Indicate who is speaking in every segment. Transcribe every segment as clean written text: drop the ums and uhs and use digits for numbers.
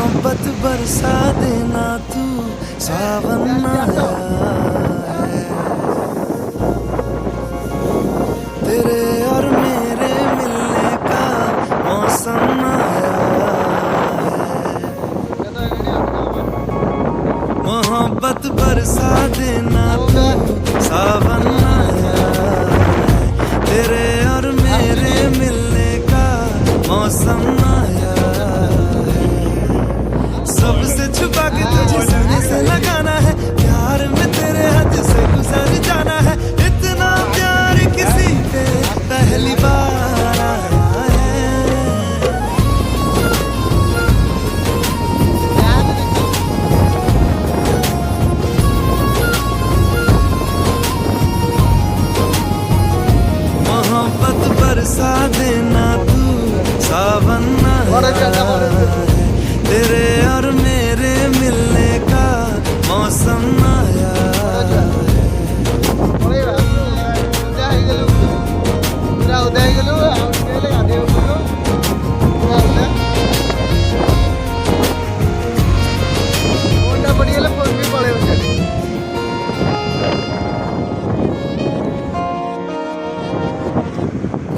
Speaker 1: मोहब्बत बरसा देना तू सावन आया है। तेरे और मेरे मिलने का मौसम आया है। मोहब्बत बरसा देना तू सावन आया है। तेरे और मेरे मिलने का मौसम आया है। सबसे छुपा के तुझे सीने से लगाना है, प्यार में तेरे हद से गुजर जाना है। इतना प्यार किसी पे पहली बार आया है। मोहब्बत बरसा देना तू सावन आया है। तेरे और मेरे मिलने का मौसम आया है।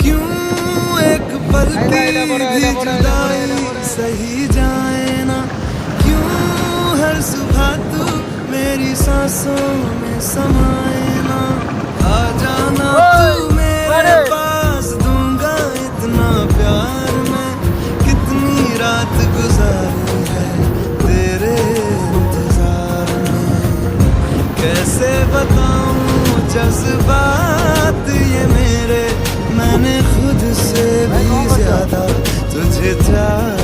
Speaker 1: क्यों एक पल की भी जुदाई सही जाए ना, क्यों हर सुबह तू मेरी सांसों में समाए ना। आ जाना तू मेरे पास, दूंगा इतना प्यार मैं। कितनी रात गुजारी है तेरे इंतजार में, कैसे बताऊं जज्बात ये मेरे। मैंने खुद से भी ज्यादा तुझे चाहा